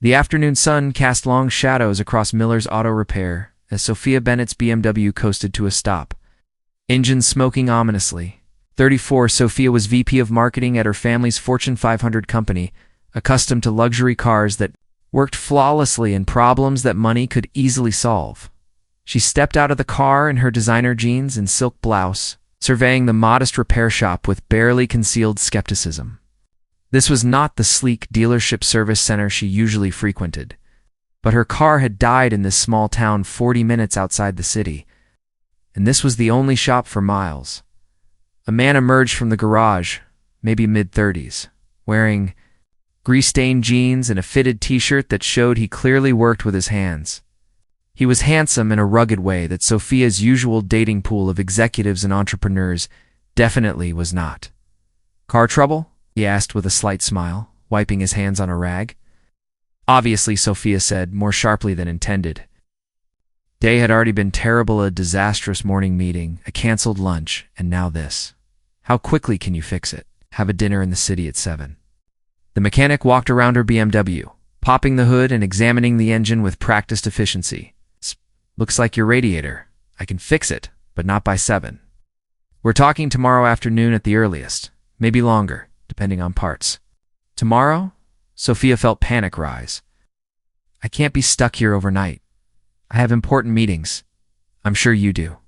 The afternoon sun cast long shadows across Miller's Auto Repair as Sophia Bennett's BMW coasted to a stop, engine smoking ominously. 34, Sophia was VP of Marketing at her family's Fortune 500 company, accustomed to luxury cars that worked flawlessly and problems that money could easily solve. She stepped out of the car in her designer jeans and silk blouse, surveying the modest repair shop with barely concealed skepticism. This was not the sleek dealership service center she usually frequented, but her car had died in this small town 40 minutes outside the city, and this was the only shop for miles. A man emerged from the garage, maybe mid-30s, wearing grease-stained jeans and a fitted t-shirt that showed he clearly worked with his hands. He was handsome in a rugged way that Sophia's usual dating pool of executives and entrepreneurs definitely was not. "Car trouble?" he asked with a slight smile, wiping his hands on a rag. "Obviously," Sophia said, more sharply than intended. Day had already been terrible: a disastrous morning meeting, a cancelled lunch, and now this. "How quickly can you fix it?" "Have a dinner in the city at 7. The mechanic walked around her BMW, popping the hood and examining the engine with practiced efficiency. "Looks like your radiator. I can fix it, but not by 7. We're talking tomorrow afternoon at the earliest, maybe longer, depending on parts." "Tomorrow?" Sophia felt panic rise. "I can't be stuck here overnight. I have important meetings. I'm sure you do.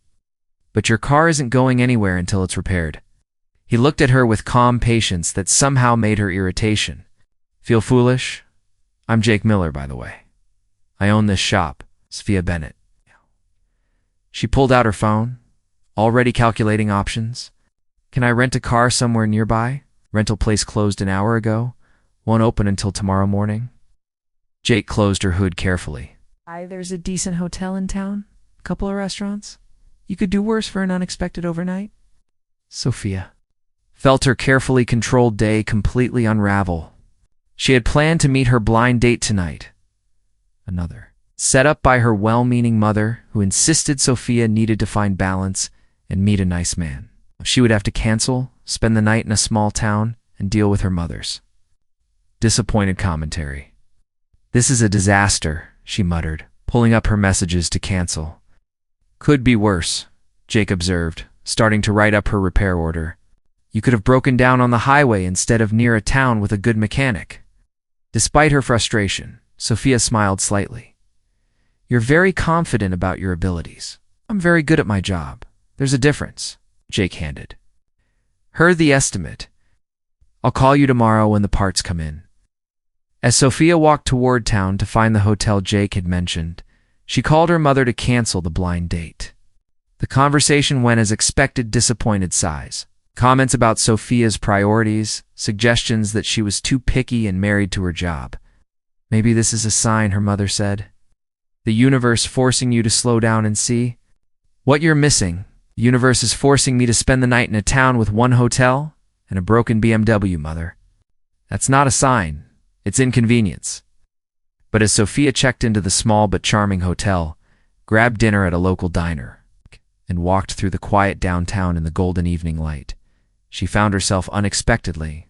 But your car isn't going anywhere until it's repaired." He looked at her with calm patience that somehow made her irritation. "Feel foolish? I'm Jake Miller, by the way. I own this shop, Sophia Bennett." She pulled out her phone, already calculating options. "Can I rent a car somewhere nearby? Rental place closed an hour ago. Won't open until tomorrow morning." Jake closed her hood carefully. "There's a decent hotel in town, a couple of restaurants. You could do worse for an unexpected overnight." Sophia felt her carefully controlled day completely unravel. She had planned to meet her blind date tonight. Another, set up by her well-meaning mother, who insisted Sophia needed to find balance and meet a nice man. She would have to cancel, spend the night in a small town, and deal with her mother's disappointed commentary. "This is a disaster," she muttered, pulling up her messages to cancel. "Could be worse," Jake observed, starting to write up her repair order. "You could have broken down on the highway instead of near a town with a good mechanic." Despite her frustration, Sophia smiled slightly. "You're very confident about your abilities." "I'm very good at my job. There's a difference," Jake handed her the estimate. "I'll call you tomorrow when the parts come in." As Sophia walked toward town to find the hotel Jake had mentioned, she called her mother to cancel the blind date. The conversation went as expected: disappointed sighs, comments about Sophia's priorities, suggestions that she was too picky and married to her job. "Maybe this is a sign," her mother said. "The universe forcing you to slow down and see what you're missing. The universe is forcing me to spend the night in a town with one hotel and a broken BMW, mother. That's not a sign. It's inconvenience." But as Sophia checked into the small but charming hotel, grabbed dinner at a local diner, and walked through the quiet downtown in the golden evening light, she found herself unexpectedly,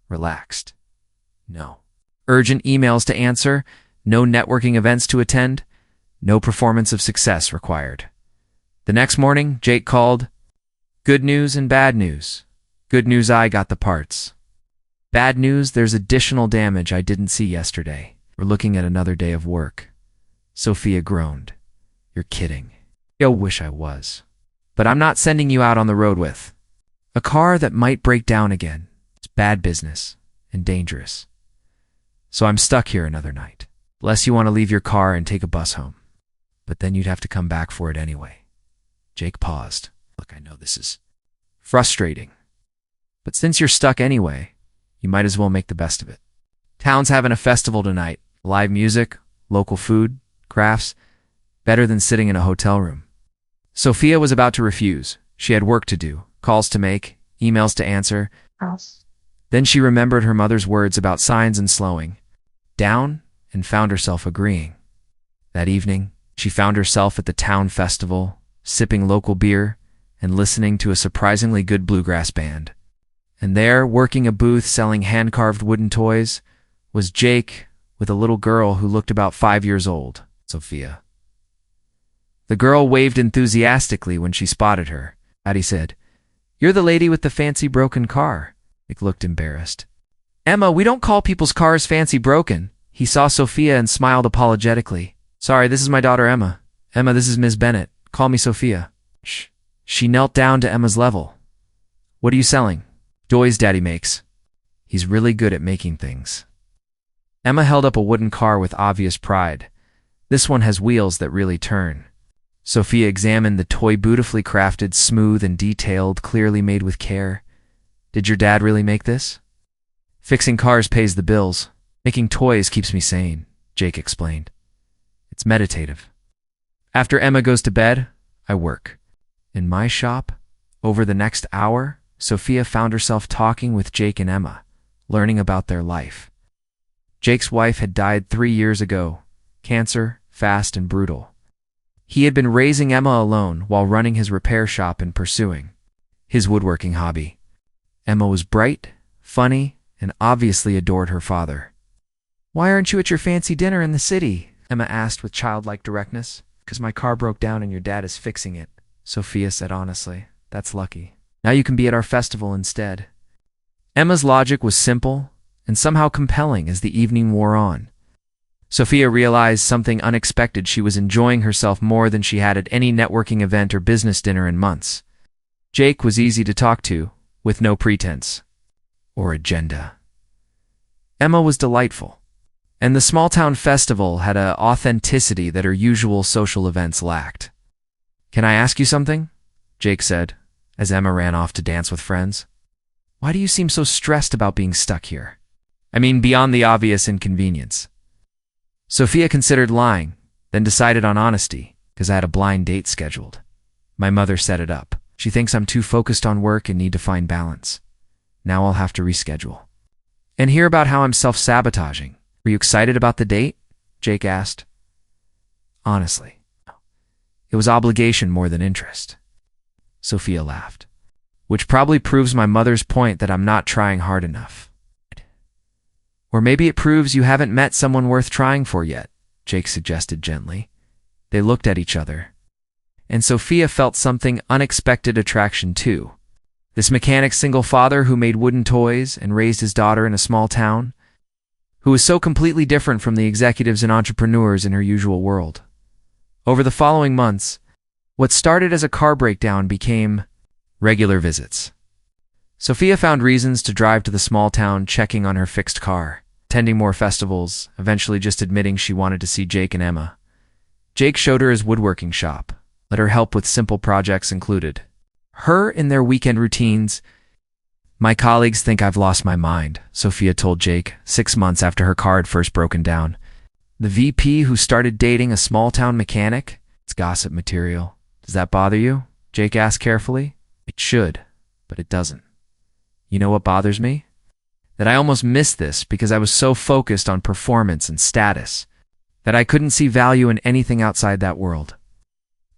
relaxed. No urgent emails to answer, no networking events to attend, no performance of success required. The next morning, Jake called. "Good news and bad news. Good news, I got the parts. Bad news, there's additional damage I didn't see yesterday. We're looking at another day of work." Sophia groaned. "You're kidding." "I wish I was. But I'm not sending you out on the road with a car that might break down again. It's bad business and dangerous. So I'm stuck here another night. Unless you want to leave your car and take a bus home. But then you'd have to come back for it anyway." Jake paused. "Look, I know this is frustrating. But since you're stuck anyway, you might as well make the best of it. Town's having a festival tonight. Live music, local food, crafts. Better than sitting in a hotel room." Sophia was about to refuse. She had work to do, calls to make, emails to answer. Then she remembered her mother's words about signs and slowing down and found herself agreeing. That evening, she found herself at the town festival, sipping local beer and listening to a surprisingly good bluegrass band. And there, working a booth selling hand-carved wooden toys, was Jake, with a little girl who looked about 5 years old, Sophia. The girl waved enthusiastically when she spotted her. Daddy said, "You're the lady with the fancy broken car." Jake looked embarrassed. "Emma, we don't call people's cars fancy broken." He saw Sophia and smiled apologetically. "Sorry, this is my daughter Emma. Emma, this is Ms. Bennett. Call me Sophia." Shh. She knelt down to Emma's level. "What are you selling?" "Toys Daddy makes. He's really good at making things." Emma held up a wooden car with obvious pride. "This one has wheels that really turn." Sophia examined the toy, beautifully crafted, smooth and detailed, clearly made with care. "Did your dad really make this?" "Fixing cars pays the bills. Making toys keeps me sane," Jake explained. "It's meditative. After Emma goes to bed, I work. In my shop, over the next hour, Sophia found herself talking with Jake and Emma, learning about their life. Jake's wife had died 3 years ago, cancer, fast and brutal. He had been raising Emma alone while running his repair shop and pursuing his woodworking hobby. Emma was bright, funny, and obviously adored her father. "Why aren't you at your fancy dinner in the city?" Emma asked with childlike directness. "'Cause my car broke down and your dad is fixing it," Sophia said honestly. "That's lucky. Now you can be at our festival instead." Emma's logic was simple and somehow compelling as the evening wore on. Sophia realized something unexpected. She was enjoying herself more than she had at any networking event or business dinner in months. Jake was easy to talk to, with no pretense or agenda. Emma was delightful, and the small-town festival had an authenticity that her usual social events lacked. "Can I ask you something?" Jake said, as Emma ran off to dance with friends. "Why do you seem so stressed about being stuck here? I mean, beyond the obvious inconvenience." Sophia considered lying, then decided on honesty, "'Cause I had a blind date scheduled. My mother set it up. She thinks I'm too focused on work and need to find balance. Now I'll have to reschedule." "And hear about how I'm self-sabotaging. Were you excited about the date?" Jake asked. "Honestly, it was obligation more than interest." Sophia laughed. "Which probably proves my mother's point that I'm not trying hard enough." "Or maybe it proves you haven't met someone worth trying for yet," Jake suggested gently. They looked at each other, and Sophia felt something unexpected attraction too. This mechanic's single father who made wooden toys and raised his daughter in a small town, who was so completely different from the executives and entrepreneurs in her usual world. Over the following months, what started as a car breakdown became regular visits. Sophia found reasons to drive to the small town, checking on her fixed car, attending more festivals, eventually just admitting she wanted to see Jake and Emma. Jake showed her his woodworking shop, let her help with simple projects included her in their weekend routines. "My colleagues think I've lost my mind," Sophia told Jake 6 months after her car had first broken down. "The VP who started dating a small-town mechanic? It's gossip material. Does that bother you?" Jake asked carefully. "It should, but it doesn't. You know what bothers me? That I almost missed this because I was so focused on performance and status that I couldn't see value in anything outside that world."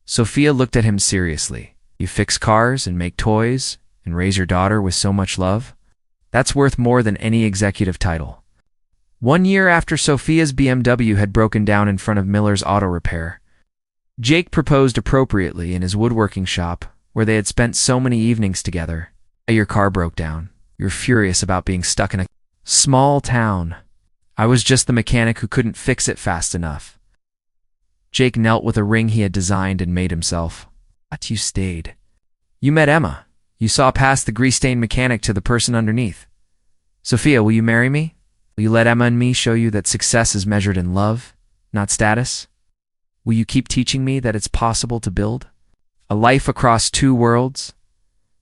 Sophia looked at him seriously. "You fix cars and make toys and raise your daughter with so much love? That's worth more than any executive title." 1 year after Sophia's BMW had broken down in front of Miller's Auto Repair, Jake proposed appropriately in his woodworking shop, where they had spent so many evenings together. "Your car broke down. You're furious about being stuck in a small town. I was just the mechanic who couldn't fix it fast enough." Jake knelt with a ring he had designed and made himself. "But you stayed. You met Emma. You saw past the grease-stained mechanic to the person underneath. Sophia, will you marry me? Will you let Emma and me show you that success is measured in love, not status? Will you keep teaching me that it's possible to build a life across 2 worlds?"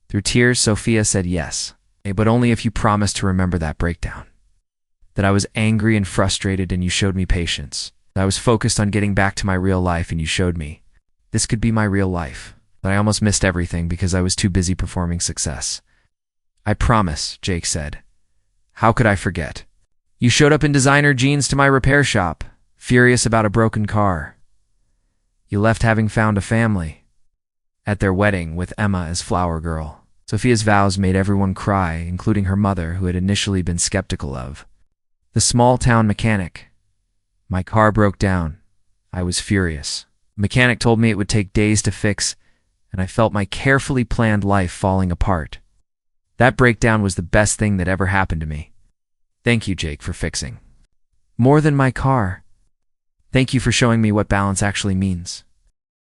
Through tears, Sophia said yes, but only if you promise to remember that breakdown. That I was angry and frustrated and you showed me patience. That I was focused on getting back to my real life and you showed me this could be my real life. That I almost missed everything because I was too busy performing success. "I promise," Jake said. "How could I forget? You showed up in designer jeans to my repair shop, furious about a broken car. You left having found a family." At their wedding, with Emma as flower girl, Sophia's vows made everyone cry, including her mother, who had initially been skeptical of the small-town mechanic. My car broke down. I was furious. The mechanic told me it would take days to fix, and I felt my carefully planned life falling apart. That breakdown was the best thing that ever happened to me. Thank you, Jake, for fixing. More than my car. Thank you for showing me what balance actually means.